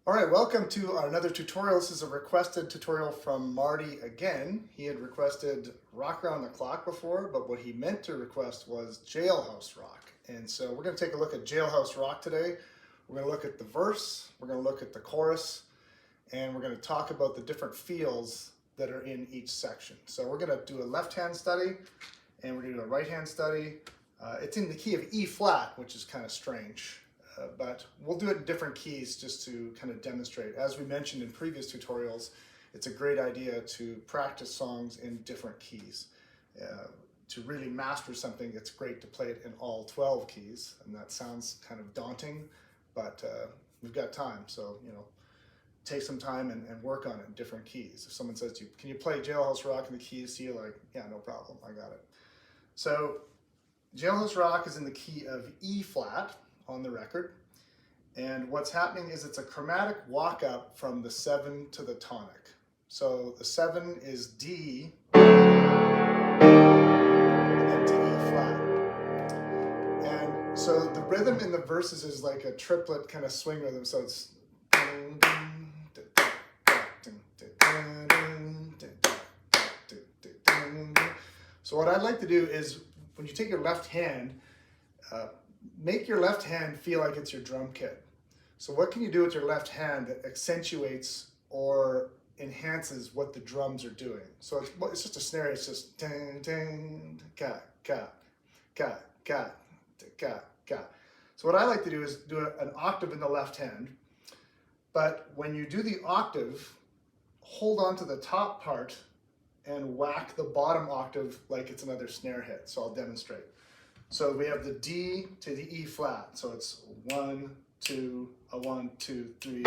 All right, welcome to another tutorial. This is a requested tutorial from Marty again. He had requested Rock Around the Clock before, but what he meant to request was Jailhouse Rock. And so we're going to take a look at Jailhouse Rock today. We're going to look at the verse, we're going to look at the chorus, and we're going to talk about the different feels that are in each section. So we're going to do a left-hand study, and we're going to do a right-hand study. It's in the key of E flat, which is kind of strange. But we'll do it in different keys just to kind of demonstrate. As we mentioned in previous tutorials, it's a great idea to practice songs in different keys. To really master something, it's great to play it in all 12 keys, and that sounds kind of daunting, but we've got time, so take some time and work on it in different keys. If someone says to you, can you play Jailhouse Rock in the keys? So you're like, yeah, no problem, I got it. So Jailhouse Rock is in the key of E flat on the record, and what's happening is it's a chromatic walk up from the 7 to the tonic. So the 7 is D and then to E flat, and so the rhythm in the verses is like a triplet kind of swing rhythm. So it's so what I'd like to do is when you take your left hand, make your left hand feel like it's your drum kit. So what can you do with your left hand that accentuates or enhances what the drums are doing? So it's just a snare. It's just ding, ding, ka, ka, ka, ka, ka, ka. So what I like to do is do an octave in the left hand. But when you do the octave, hold on to the top part and whack the bottom octave like it's another snare hit. So I'll demonstrate. So we have the D to the E flat. So it's 1, 2, a 1, 2, 3.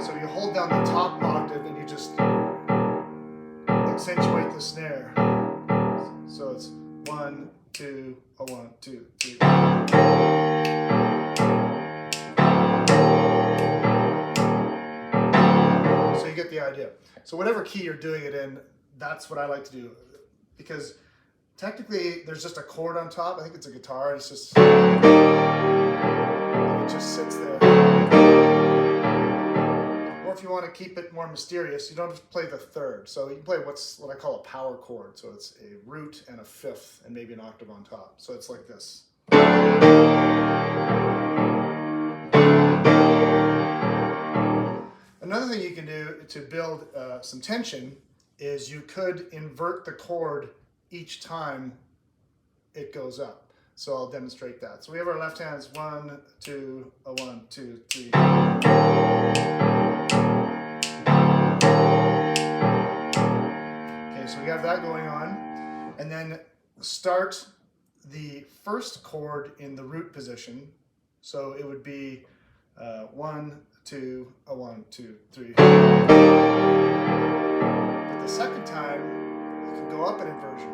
So you hold down the top octave and you just accentuate the snare. So it's 1, 2, a 1, 2, 3. So you get the idea. So whatever key you're doing it in, that's what I like to do, because technically there's just a chord on top. I think it's a guitar. It's just, and it just sits there. Or if you want to keep it more mysterious, you don't have to play the third. So you can play what I call a power chord. So it's a root and a fifth and maybe an octave on top. So it's like this. Another thing you can do to build some tension is you could invert the chord each time it goes up. So I'll demonstrate that. So we have our left hands, 1, 2, a 1, 2, 3. Okay, so we have that going on. And then start the first chord in the root position. So it would be 1, 2, a 1, 2, 3. But the second time, you can go up an inversion.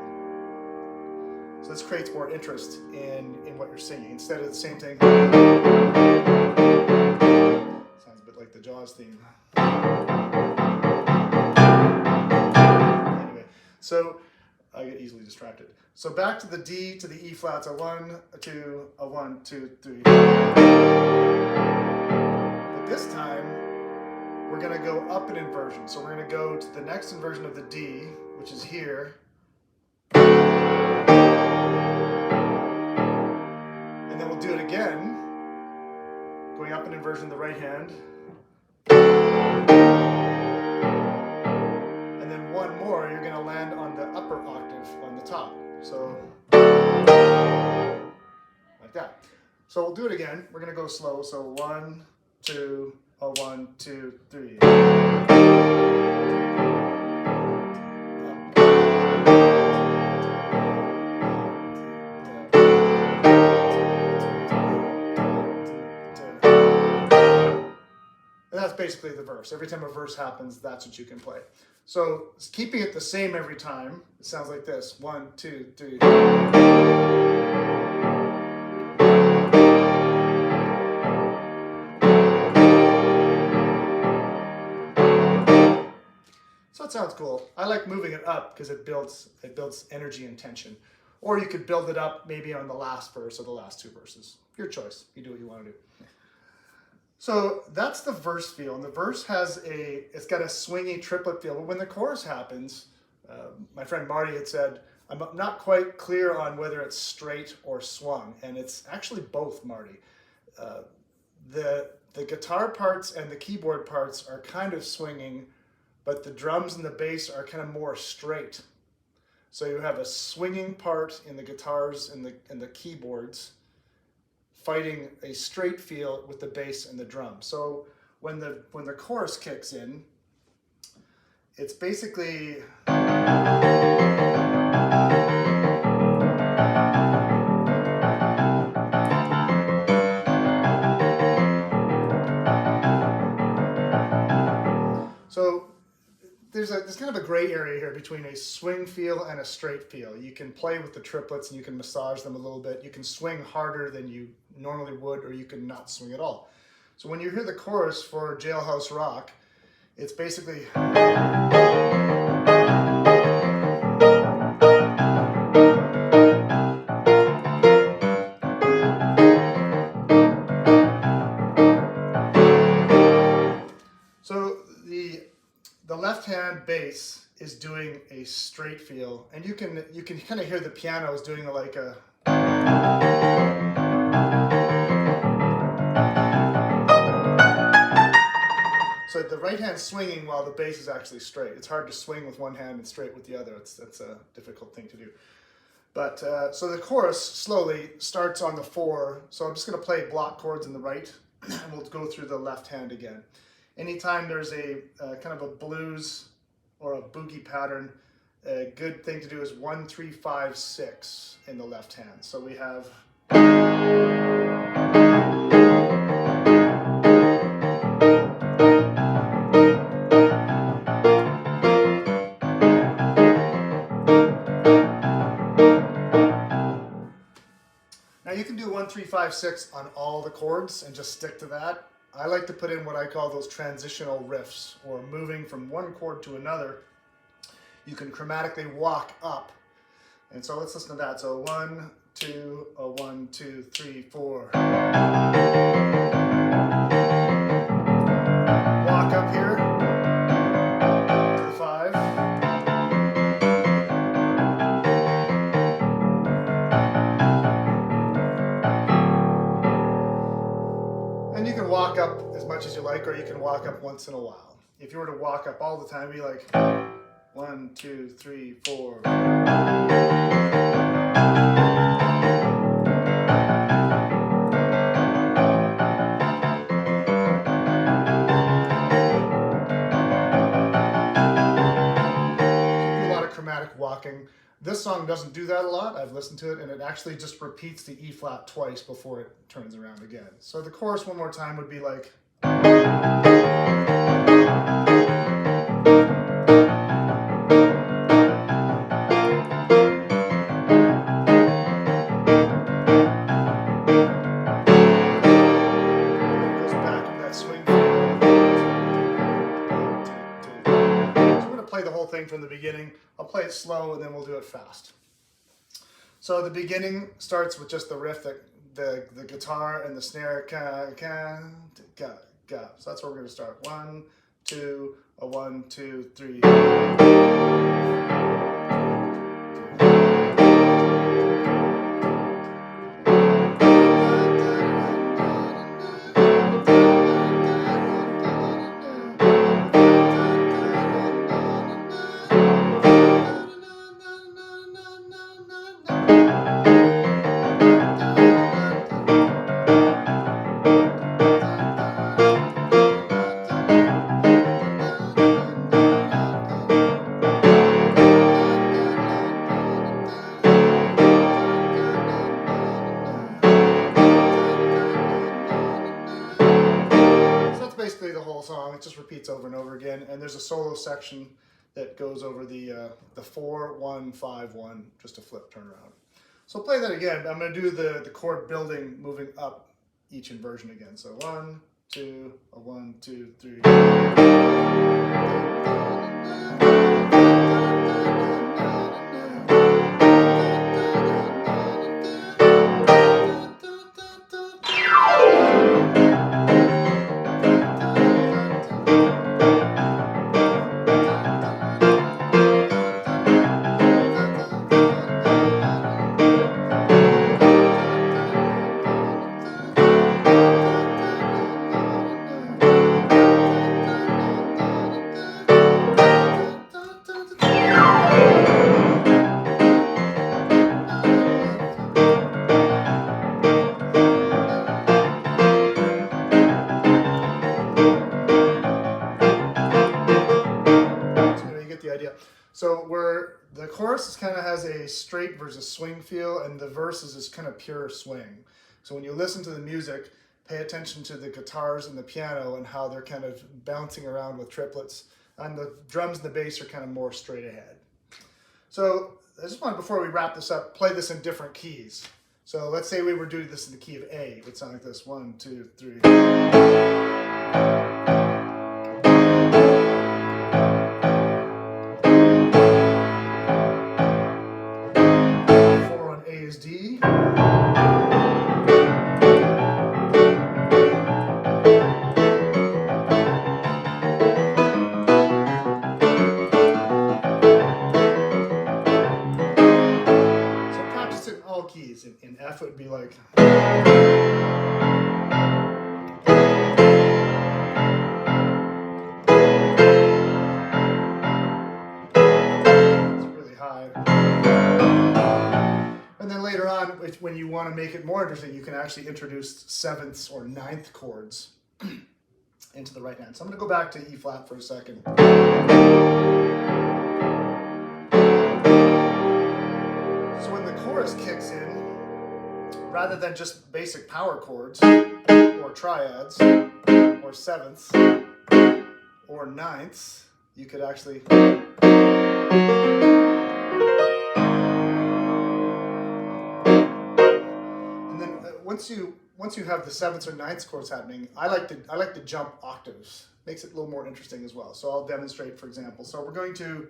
So this creates more interest in what you're singing. Instead of the same thing. Sounds a bit like the Jaws theme. Anyway, so I get easily distracted. So back to the D to the E flat. So 1, 2, a 1, 2, 3. This time, we're going to go up an inversion. So we're going to go to the next inversion of the D, which is here. And then we'll do it again, going up an inversion in the right hand. And then one more, you're going to land on the upper octave on the top. So, like that. So we'll do it again. We're going to go slow. So 1, 2, a 1, 2, 3. And that's basically the verse. Every time a verse happens, that's what you can play. So keeping it the same every time, it sounds like this. 1, 2, 3. So it sounds cool. I like moving it up because it builds energy and tension. Or you could build it up maybe on the last verse or the last two verses. Your choice. You do what you want to do. So that's the verse feel, and the verse it's got a swingy triplet feel. But when the chorus happens, my friend Marty had said, I'm not quite clear on whether it's straight or swung, and it's actually both, Marty. The guitar parts and the keyboard parts are kind of swinging, but the drums and the bass are kind of more straight. So you have a swinging part in the guitars and the keyboards, fighting a straight feel with the bass and the drums. So when the chorus kicks in, it's basically so there's kind of a gray area here between a swing feel and a straight feel. You can play with the triplets and you can massage them a little bit. You can swing harder than you normally would, or you can not swing at all. So when you hear the chorus for Jailhouse Rock, it's basically so the left hand bass is doing a straight feel, and you can kind of hear the piano is doing like a so the right hand's swinging while the bass is actually straight. It's hard to swing with one hand and straight with the other. That's a difficult thing to do. But so the chorus slowly starts on the 4. So I'm just going to play block chords in the right, and we'll go through the left hand again. Anytime there's a kind of a blues or a boogie pattern, a good thing to do is 1, 3, 5, 6 in the left hand. So we have now you can do 1, 3, 5, 6 on all the chords and just stick to that. I like to put in what I call those transitional riffs, or moving from one chord to another. You can chromatically walk up. And so let's listen to that. So 1, 2, 1, 2, 3, 4. Walk up here to the 5. And you can walk up as much as you like, or you can walk up once in a while. If you were to walk up all the time, it'd be like 1, 2, 3, 4. A lot of chromatic walking. This song doesn't do that a lot. I've listened to it, and it actually just repeats the E flat twice before it turns around again. So the chorus one more time would be like. The whole thing from the beginning. I'll play it slow and then we'll do it fast. So the beginning starts with just the riff, the guitar and the snare, ka. So that's where we're going to start. 1, 2, 1, 2, 3. Basically the whole song. It just repeats over and over again, and there's a solo section that goes over the 4, 1, 5, 1, just a flip turnaround. So play that again. I'm going to do the chord building, moving up each inversion again. So 1, 2, 1, 2, 3. chorus kind of has a straight versus swing feel, and the verse is this kind of pure swing. So when you listen to the music, pay attention to the guitars and the piano and how they're kind of bouncing around with triplets. And the drums and the bass are kind of more straight ahead. So I just want, before we wrap this up, play this in different keys. So let's say we were doing this in the key of A. It would sound like this: 1, 2, 3. 4 on A is D. Keys. In F it would be like, it's really high. And then later on, when you want to make it more interesting, you can actually introduce sevenths or ninth chords into the right hand. So I'm going to go back to E flat for a second. Kicks in, rather than just basic power chords or triads or sevenths or ninths, you could actually and then once you have the sevenths or ninths chords happening, I like to jump octaves. Makes it a little more interesting as well. So I'll demonstrate, for example. So we're going to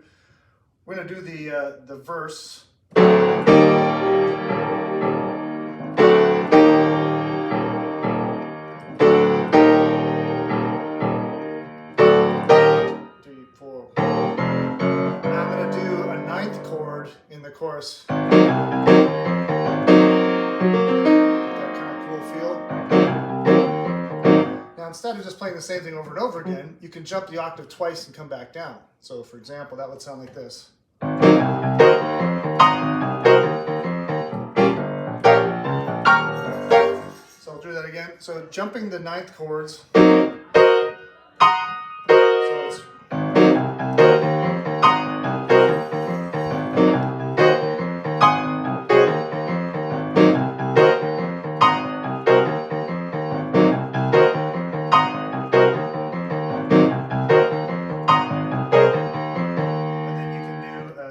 do the verse. In the chorus. Get that kind of cool feel. Now instead of just playing the same thing over and over again, you can jump the octave twice and come back down. So for example, that would sound like this. So I'll do that again. So jumping the ninth chords.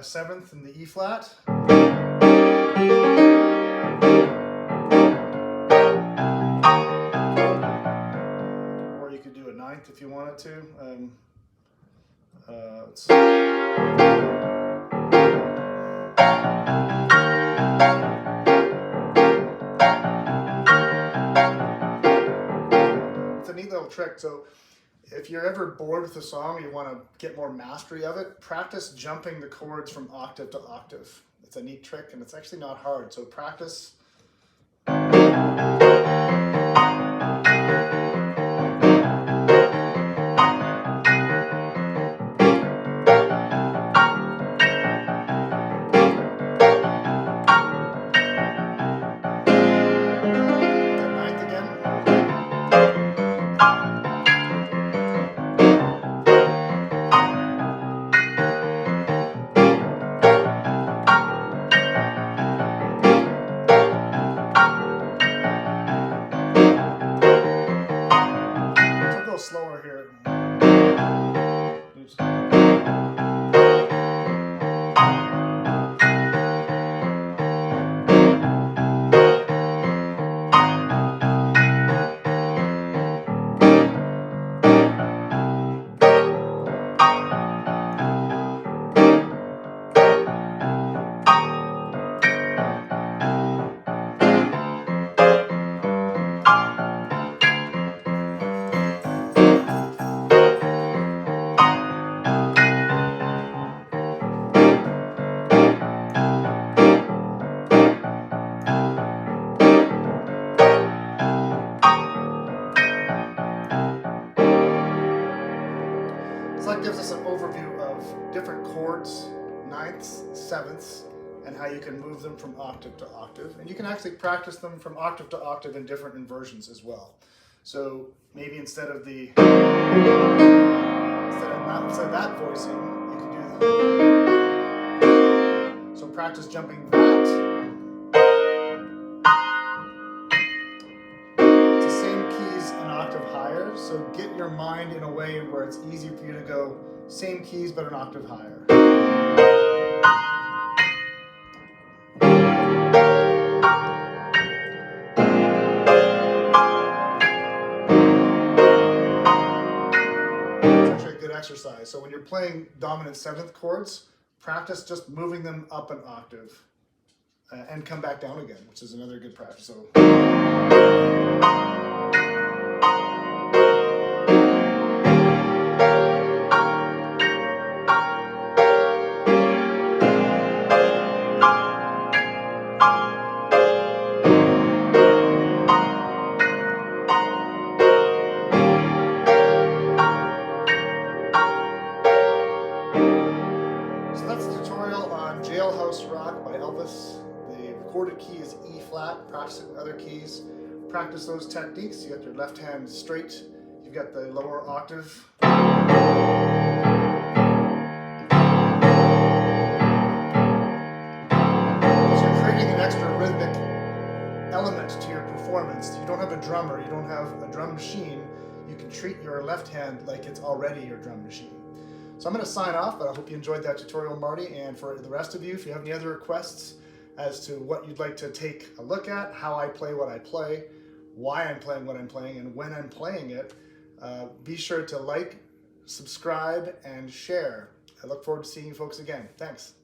Seventh in the E flat. Or you could do a ninth if you wanted to. It's a neat little trick. So if you're ever bored with a song, you want to get more mastery of it, practice jumping the chords from octave to octave. It's a neat trick, and it's actually not hard. So practice. Slower here. So that gives us an overview of different chords, ninths, sevenths, and how you can move them from octave to octave. And you can actually practice them from octave to octave in different inversions as well. So maybe instead of that voicing, you can do the practice jumping that. It's the same keys an octave higher, so get your mind in a way where it's easy for you to go same keys but an octave higher. Exercise. So when you're playing dominant 7th chords, practice just moving them up an octave and come back down again, which is another good practice. So that's the tutorial on Jailhouse Rock by Elvis. The recorded key is E flat, practicing other keys. Practice those techniques. You got your left hand straight, you've got the lower octave. So you're creating an extra rhythmic element to your performance. You don't have a drummer, you don't have a drum machine. You can treat your left hand like it's already your drum machine. So I'm going to sign off, but I hope you enjoyed that tutorial, Marty. And for the rest of you, if you have any other requests as to what you'd like to take a look at, how I play what I play, why I'm playing what I'm playing, and when I'm playing it, be sure to like, subscribe, and share. I look forward to seeing you folks again. Thanks.